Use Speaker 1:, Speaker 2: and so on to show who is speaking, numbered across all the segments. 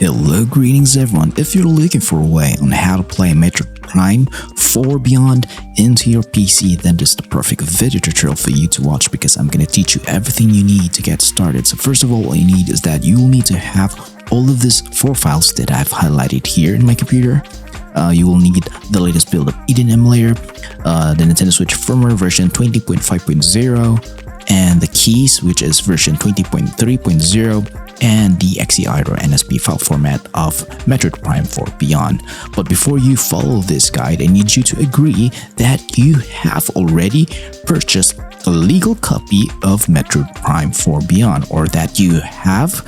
Speaker 1: Hello, greetings everyone. If you're looking for a way on how to play Metroid Prime 4 Beyond into your PC, then this is the perfect video tutorial for you to watch because I'm going to teach you everything you need to get started. So first of all you need is that you will need to have all of these 4 files that I've highlighted here in my computer. You will need the latest build of Eden Emulator, the Nintendo Switch firmware version 20.5.0, and the keys, which is version 20.3.0, and the XCI or NSP file format of Metroid Prime 4 Beyond. But before you follow this guide, I need you to agree that you have already purchased a legal copy of Metroid Prime 4 Beyond, or that you have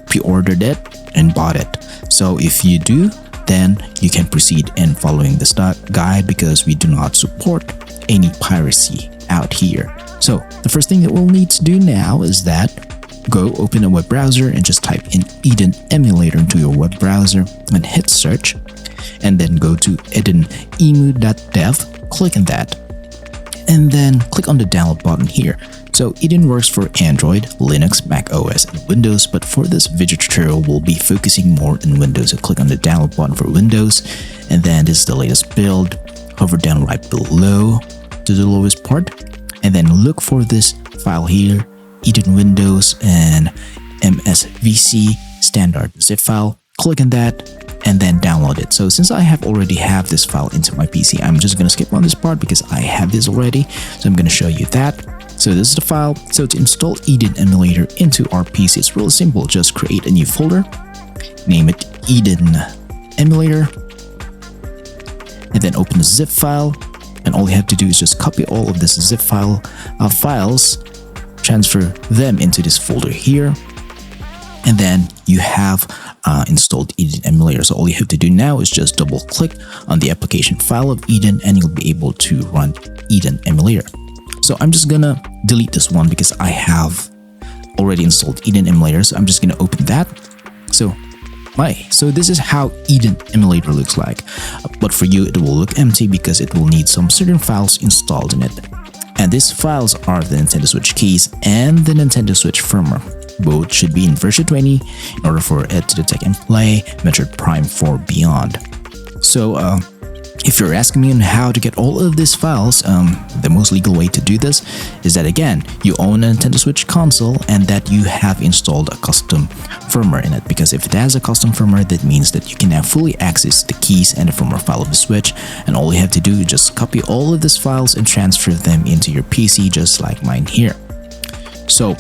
Speaker 1: pre-ordered it and bought it. So if you do, then you can proceed in following this guide because we do not support any piracy out here. So the first thing that we'll need to do now is that go open a web browser and just type in Eden Emulator into your web browser and hit search, and then go to edenemu.dev, click on that, and then click on the download button here. So Eden works for Android, Linux, Mac OS, and Windows, but for this video tutorial we'll be focusing more on Windows. So click on the download button for Windows, and then this is the latest build. Hover down right below to the lowest part, and then look for this file here, Eden Windows and MSVC standard zip file. Click on that and then download it. So since I already have this file into my PC, I'm just going to skip on this part because I have this already. So I'm going to show you that. So this is the file. So to install Eden Emulator into our PC, it's really simple. Just create a new folder, name it Eden Emulator, and then open the zip file. And all you have to do is just copy all of this zip file files, transfer them into this folder here, and then you have installed Eden Emulator. So all you have to do now is just double click on the application file of Eden and you'll be able to run Eden Emulator. So I'm just gonna delete this one because I have already installed Eden Emulator, so I'm just gonna open that. So this is how Eden Emulator looks like, but for you it will look empty because it will need some certain files installed in it. And these files are the Nintendo Switch keys and the Nintendo Switch firmware. Both should be in version 20 in order for it to detect and play Metroid Prime 4 Beyond. So if you're asking me on how to get all of these files, the most legal way to do this is that, again, you own a Nintendo Switch console and that you have installed a custom firmware in it, because if it has a custom firmware, that means that you can now fully access the keys and the firmware file of the Switch, and all you have to do is just copy all of these files and transfer them into your PC, just like mine here. So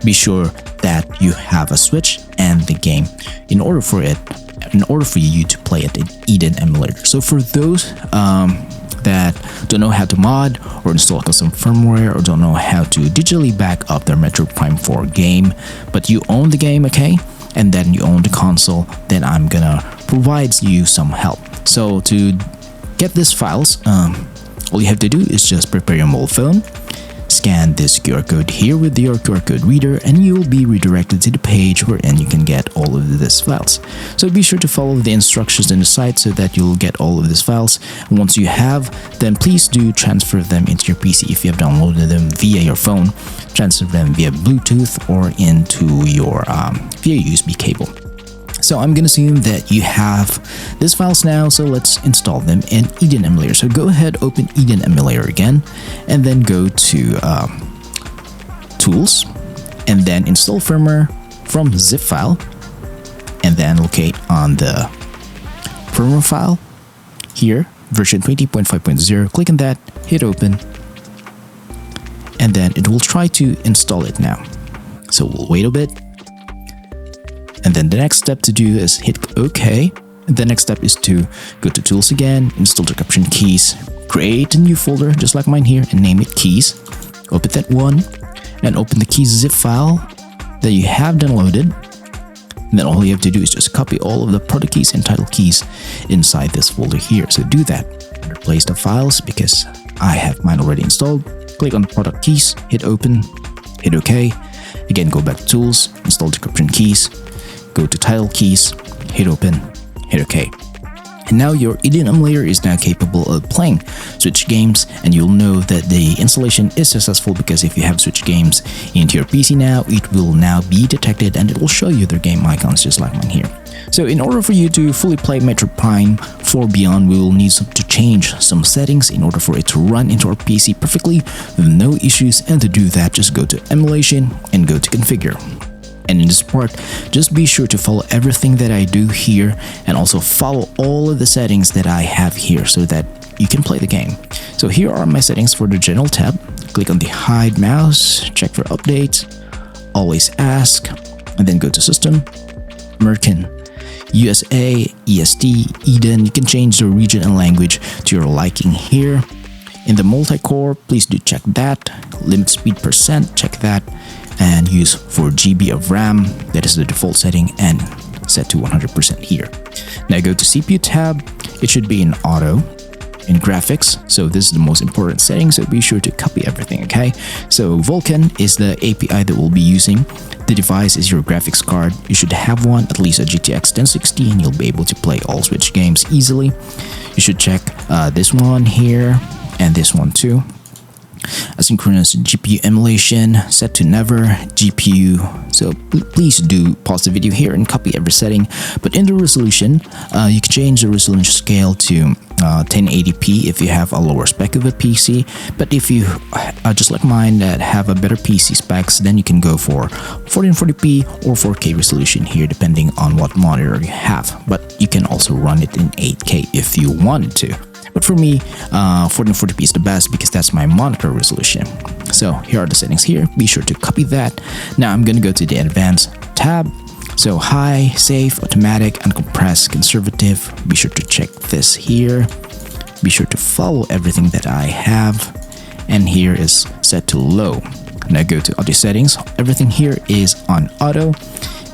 Speaker 1: be sure that you have a Switch and the game in order for you to play it in Eden Emulator. So for those that don't know how to mod or install custom firmware, or don't know how to digitally back up their Metroid Prime 4 game, but you own the game, okay, and then you own the console, then I'm gonna provide you some help. So to get these files, all you have to do is just prepare your mobile phone, scan this QR code here with your QR code reader, and you will be redirected to the page wherein you can get all of these files. So be sure to follow the instructions in the site so that you'll get all of these files. And once you have, then please do transfer them into your PC. If you have downloaded them via your phone, transfer them via Bluetooth or into your via USB cable. So I'm going to assume that you have these files now, so let's install them in Eden Emulator. So go ahead, open Eden Emulator again, and then go to Tools, and then Install Firmware from zip file, and then locate on the firmware file here, version 20.5.0, click on that, hit open, and then it will try to install it now. So we'll wait a bit. And then the next step to do is hit OK. And the next step is to go to Tools again, install the caption keys, create a new folder just like mine here, and name it Keys. Open that one, and open the keys zip file that you have downloaded. And then all you have to do is just copy all of the product keys and title keys inside this folder here. So do that. Replace the files because I have mine already installed. Click on product keys, hit open, hit OK. Again, go back to Tools, install the caption keys, go to title keys, hit open, hit OK. And now your Radeon Emulator is now capable of playing Switch games, and you'll know that the installation is successful because if you have Switch games into your PC now, it will now be detected and it will show you their game icons just like mine here. So in order for you to fully play Metroid Prime 4 Beyond, we will need to change some settings in order for it to run into our PC perfectly with no issues, and to do that, just go to Emulation and go to Configure. And in this part, just be sure to follow everything that I do here and also follow all of the settings that I have here so that you can play the game. So here are my settings for the General tab. Click on the Hide Mouse, check for updates, Always Ask, and then go to System, American, USA, EST, Eden. You can change the region and language to your liking here. In the multi-core, please do check that. Limit speed %, check that. And use 4 GB of RAM, that is the default setting, and set to 100% here. Now go to CPU tab, it should be in auto. In graphics, so this is the most important setting, so be sure to copy everything, okay? So Vulkan is the API that we'll be using. The device is your graphics card. You should have one, at least a GTX 1060, and you'll be able to play all Switch games easily. You should check this one here and this one too. Asynchronous GPU emulation set to never. GPU, so please do pause the video here and copy every setting. But in the resolution, you can change the resolution scale to 1080p if you have a lower spec of a PC. But if you just like mine that have a better PC specs, then you can go for 1440p or 4K resolution here depending on what monitor you have. But you can also run it in 8K if you wanted to. But for me, 1440p is the best because that's my monitor resolution. So here are the settings here. Be sure to copy that. Now I'm going to go to the Advanced tab. So high, safe, automatic, uncompressed, conservative. Be sure to check this here. Be sure to follow everything that I have. And here is set to low. Now go to audio settings. Everything here is on auto.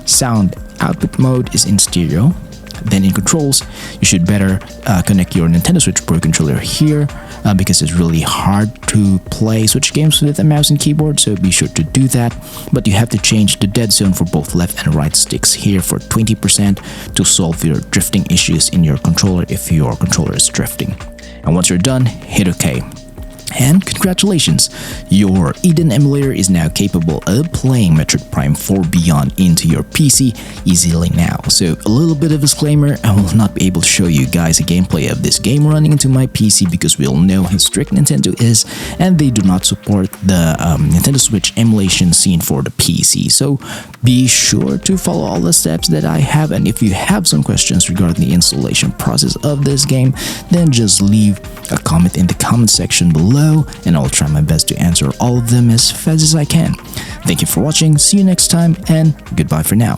Speaker 1: Sound output mode is in stereo. Then in controls, you should better connect your Nintendo Switch Pro controller here because it's really hard to play Switch games with a mouse and keyboard, so be sure to do that. But you have to change the dead zone for both left and right sticks here for 20% to solve your drifting issues in your controller if your controller is drifting. And once you're done, hit OK. And congratulations, your Radeon Emulator is now capable of playing Metroid Prime 4 Beyond into your PC easily now. So a little bit of a disclaimer, I will not be able to show you guys a gameplay of this game running into my PC because we all know how strict Nintendo is and they do not support the Nintendo Switch emulation scene for the PC. So be sure to follow all the steps that I have, and if you have some questions regarding the installation process of this game, then just leave a comment in the comment section below and I'll try my best to answer all of them as fast as I can. Thank you for watching, see you next time, and goodbye for now.